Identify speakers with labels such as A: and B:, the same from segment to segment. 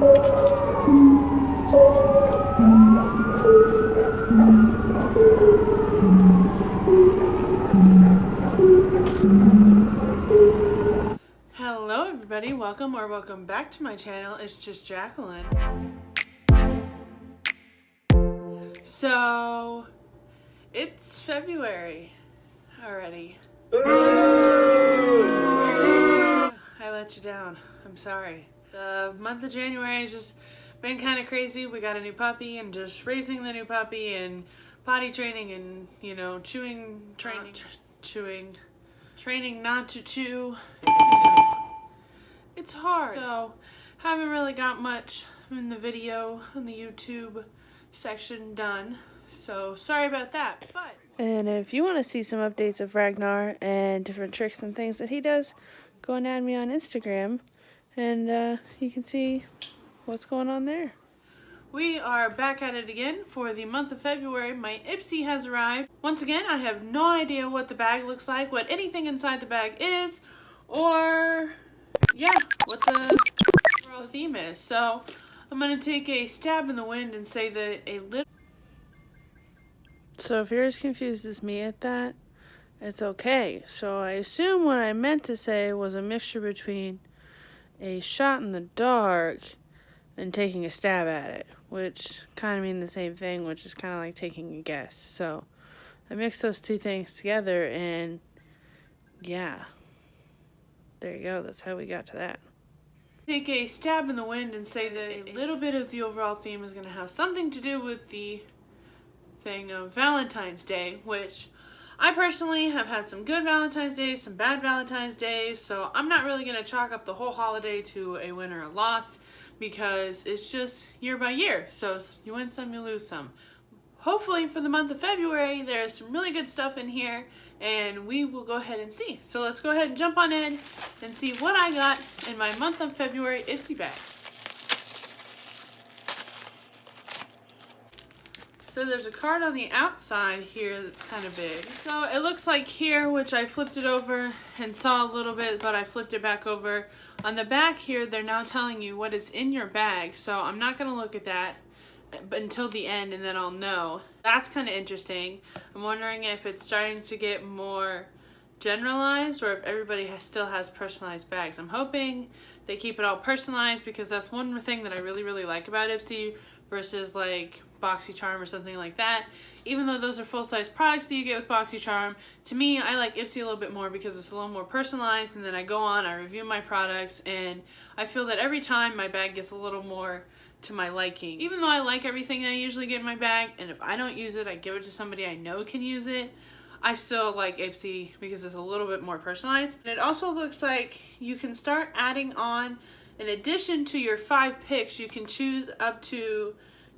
A: Hello everybody, welcome back to my channel. It's just Jacquilyn. So it's February already. I let you down. I'm sorry. The month of January has just been kind of crazy. We got a new puppy and just raising the new puppy and potty training and, you know, training not to chew. It's hard. So haven't really got much in the video on the YouTube section done. So sorry about that. But and if you want to see some updates of Ragnar and different tricks and things that he does, go and add me on Instagram and you can see what's going on there. We are back at it again for the month of February. My Ipsy has arrived. Once again, I have no idea what the bag looks like, what anything inside the bag is, or yeah, what the overall theme is. So I'm going to take a stab in the wind and say that a little... So if you're as confused as me at that, it's okay. So I assume what I meant to say was a mixture between a shot in the dark and taking a stab at it, which kind of mean the same thing, which is kind of like taking a guess. So I mixed those two things together and yeah, there you go. That's how we got to that. Take a stab in the wind and say that a little bit of the overall theme is going to have something to do with the thing of Valentine's Day, which I personally have had some good Valentine's Days, some bad Valentine's Days, so I'm not really going to chalk up the whole holiday to a win or a loss because it's just year by year. So you win some, you lose some. Hopefully for the month of February, there's some really good stuff in here and we will go ahead and see. So let's go ahead and jump on in and see what I got in my month of February Ipsy bag. So there's a card on the outside here that's kind of big. So it looks like here, which I flipped it over and saw a little bit, but I flipped it back over. On the back here, they're now telling you what is in your bag. So I'm not gonna look at that until the end and then I'll know. That's kind of interesting. I'm wondering if it's starting to get more generalized or if everybody still has personalized bags. I'm hoping they keep it all personalized because that's one thing that I really like about Ipsy versus like BoxyCharm or something like that. Even though those are full-size products that you get with BoxyCharm, to me, I like Ipsy a little bit more because it's a little more personalized, and then I go on, I review my products, and I feel that every time my bag gets a little more to my liking. Even though I like everything I usually get in my bag, and if I don't use it, I give it to somebody I know can use it, I still like Ipsy because it's a little bit more personalized. And it also looks like you can start adding on, in addition to your 5 picks, you can choose up to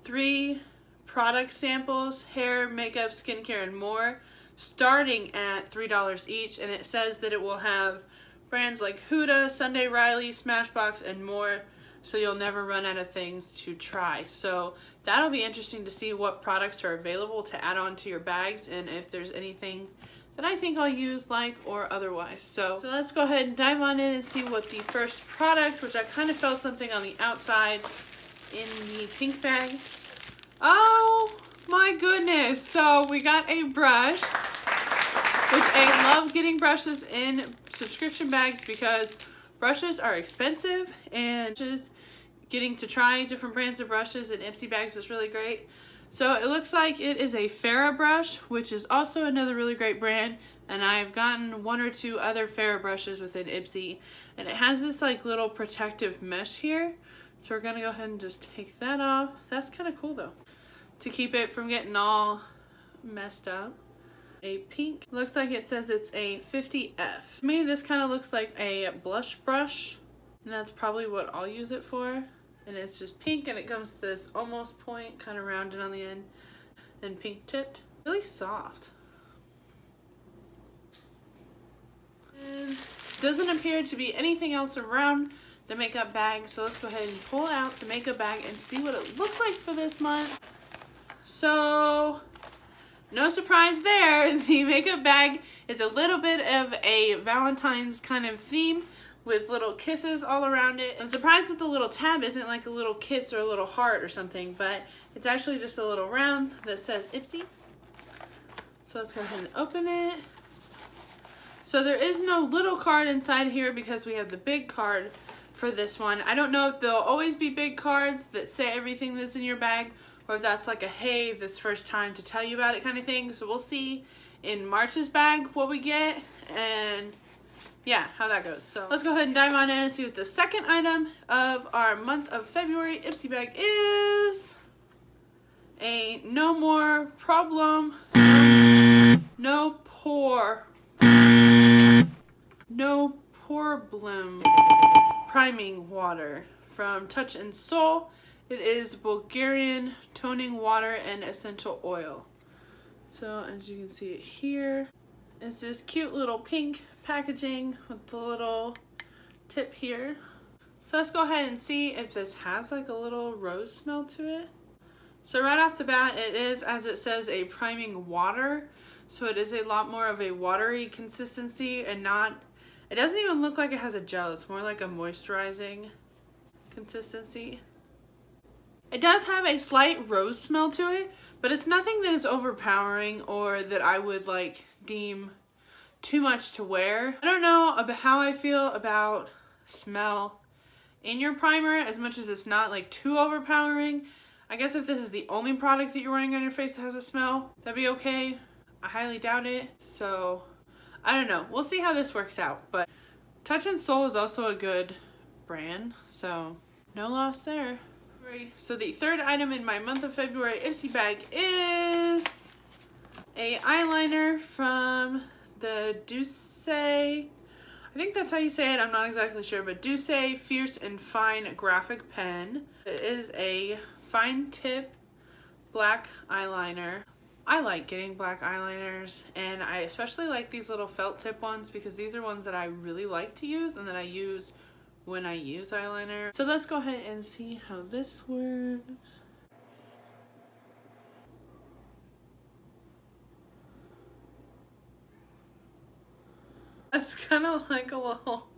A: 3 product samples, hair, makeup, skincare, and more, starting at $3 each. And it says that it will have brands like Huda, Sunday Riley, Smashbox, and more, so you'll never run out of things to try. So that'll be interesting to see what products are available to add on to your bags and if there's anything that I think I'll use, like, or otherwise. So let's go ahead and dive on in and see what the first product, which I kind of felt something on the outside in the pink bag. Oh my goodness. So we got a brush, which I love getting brushes in subscription bags because brushes are expensive and just getting to try different brands of brushes in Ipsy bags is really great. So it looks like it is a F.A.R.A.H brush, which is also another really great brand, and I've gotten 1 or 2 other F.A.R.A.H brushes within Ipsy, and it has this like little protective mesh here. So we're gonna go ahead and just take that off. That's kind of cool though, to keep it from getting all messed up. A pink, looks like it says it's a 50F. To me, this kind of looks like a blush brush, and that's probably what I'll use it for. And it's just pink, and it comes to this almost point, kind of rounded on the end, and pink tipped. Really soft. And doesn't appear to be anything else around the makeup bag, so let's go ahead and pull out the makeup bag and see what it looks like for this month. So no surprise there, the makeup bag is a little bit of a Valentine's kind of theme. with little kisses all around it. I'm surprised that the little tab isn't like a little kiss or a little heart or something, but it's actually just a little round that says Ipsy. So let's go ahead and open it. So there is no little card inside here because we have the big card for this one. I don't know if there'll always be big cards that say everything that's in your bag, or if that's like a hey, this first time to tell you about it kind of thing. So we'll see in March's bag what we get, and yeah, how that goes. So let's go ahead and dive on in and see what the second item of our month of February Ipsy bag is. A no more problem, no Poreblem priming water from Touch and Soul. It is Bulgarian toning water and essential oil. So as you can see it here, it's this cute little pink packaging with the little tip here. So let's go ahead and see if this has like a little rose smell to it. So right off the bat, it is, as it says, a priming water. So it is a lot more of a watery consistency and not, it doesn't even look like it has a gel. It's more like a moisturizing consistency. It does have a slight rose smell to it, but it's nothing that is overpowering or that I would like deem too much to wear. I don't know about how I feel about smell in your primer, as much as it's not like too overpowering. I guess if this is the only product that you're wearing on your face that has a smell, that'd be okay. I highly doubt it. So I don't know. We'll see how this works out. But Touch and Soul is also a good brand, so no loss there. So the third item in my month of February Ipsy bag is a eyeliner from the Doucce, I think that's how you say it, I'm not exactly sure, but Doucce Fierce and Fine Graphic Pen. It is a fine tip black eyeliner. I like getting black eyeliners, and I especially like these little felt tip ones because these are ones that I really like to use and that I use when I use eyeliner. So let's go ahead and see how this works. It's kind of like a little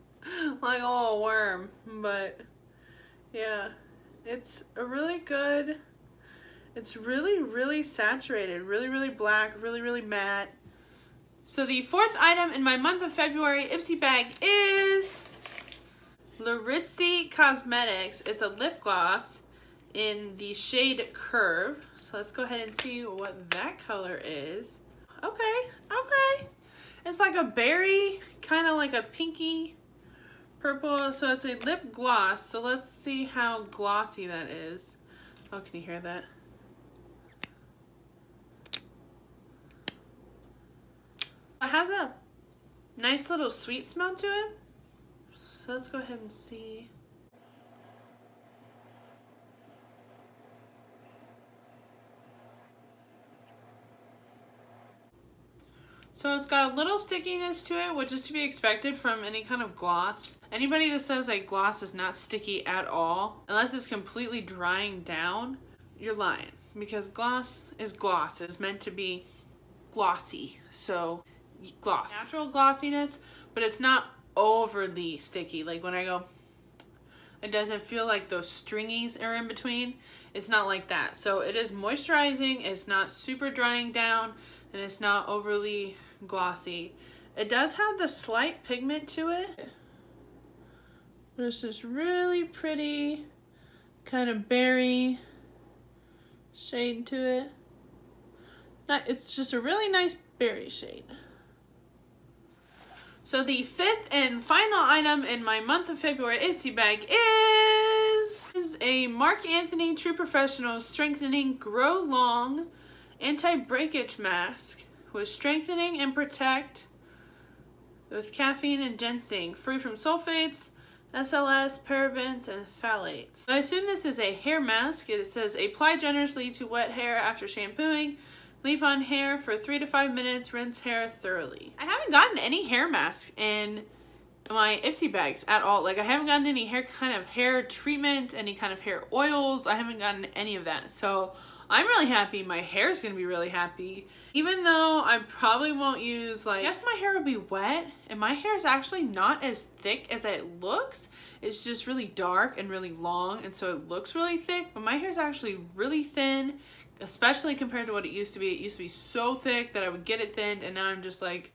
A: worm, but yeah, it's a really good, it's really saturated, really black, really matte. So the fourth item in my month of February Ipsy bag is Laritzy Cosmetics. It's a lip gloss in the shade Curve. So let's go ahead and see what that color is. Okay. It's like a berry, kind of like a pinky purple. So it's a lip gloss. So let's see how glossy that is. Oh, can you hear that? It has a nice little sweet smell to it. So let's go ahead and see. So it's got a little stickiness to it, which is to be expected from any kind of gloss. Anybody that says a gloss is not sticky at all, unless it's completely drying down, you're lying. Because gloss is gloss. It's meant to be glossy. So gloss. Natural glossiness, but it's not overly sticky. Like when I go, it doesn't feel like those stringies are in between. It's not like that. So it is moisturizing. It's not super drying down, and it's not overly glossy. It does have the slight pigment to it. There's this really pretty kind of berry shade to it. It's just a really nice berry shade. So the fifth and final item in my month of February Ipsy bag is a Marc Anthony True Professional Strengthening Grow Long Anti-Breakage Mask with strengthening and protect with caffeine and ginseng, free from sulfates, SLS, parabens, and phthalates. I assume this is a hair mask. It says apply generously to wet hair after shampooing. Leave on hair for 3 to 5 minutes. Rinse hair thoroughly. I haven't gotten any hair masks in my Ipsy bags at all. Like I haven't gotten any hair treatment, any kind of hair oils. I haven't gotten any of that. So I'm really happy. My hair is going to be really happy. Even though I probably won't use, like, yes, my hair will be wet, and my hair is actually not as thick as it looks. It's just really dark and really long, and so it looks really thick, but my hair is actually really thin, especially compared to what it used to be. It used to be so thick that I would get it thinned, and now I'm just like,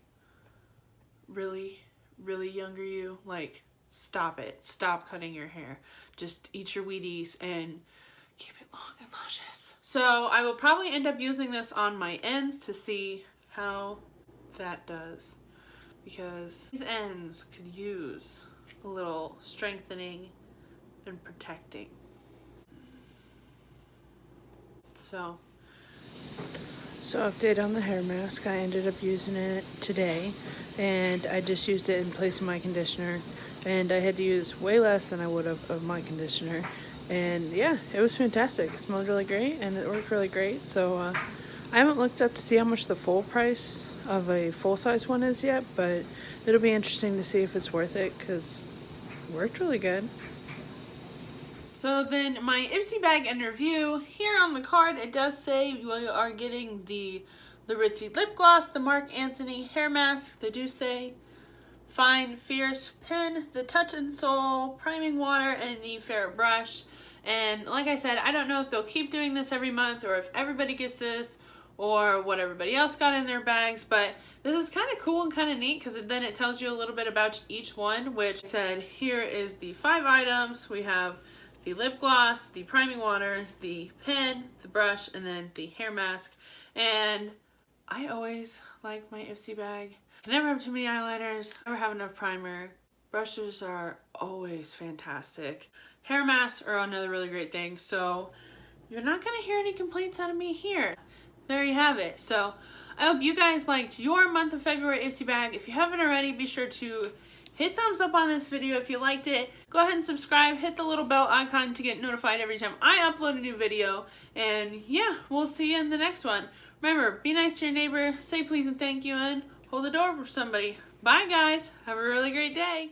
A: really, really younger you? Like, stop it. Stop cutting your hair. Just eat your Wheaties and keep it long and luscious. So I will probably end up using this on my ends to see how that does, because these ends could use a little strengthening and protecting. So update on the hair mask. I ended up using it today, and I just used it in place of my conditioner, and I had to use way less than I would have of my conditioner. And yeah, it was fantastic. It smelled really great and it worked really great. So I haven't looked up to see how much the full price of a full-size one is yet, but it'll be interesting to see if it's worth it, because it worked really good. So then my Ipsy bag and review, here on the card it does say you are getting the Laritzy lip gloss, the Marc Anthony hair mask, the Doucce Fine Fierce pen, the Touch and Soul priming water, and the F.A.R.A.H brush. And like I said, I don't know if they'll keep doing this every month or if everybody gets this or what everybody else got in their bags, but this is kind of cool and kind of neat because then it tells you a little bit about each one, which said here is the 5 items. We have the lip gloss, the priming water, the pen, the brush, and then the hair mask. And I always like my Ipsy bag. I never have too many eyeliners, never have enough primer. Brushes are always fantastic. Hair masks are another really great thing, so you're not gonna hear any complaints out of me here. There you have it. So I hope you guys liked your month of February Ipsy bag. If you haven't already, be sure to hit thumbs up on this video if you liked it. Go ahead and subscribe, hit the little bell icon to get notified every time I upload a new video. And yeah, we'll see you in the next one. Remember, be nice to your neighbor, say please and thank you, and hold the door for somebody. Bye guys, have a really great day.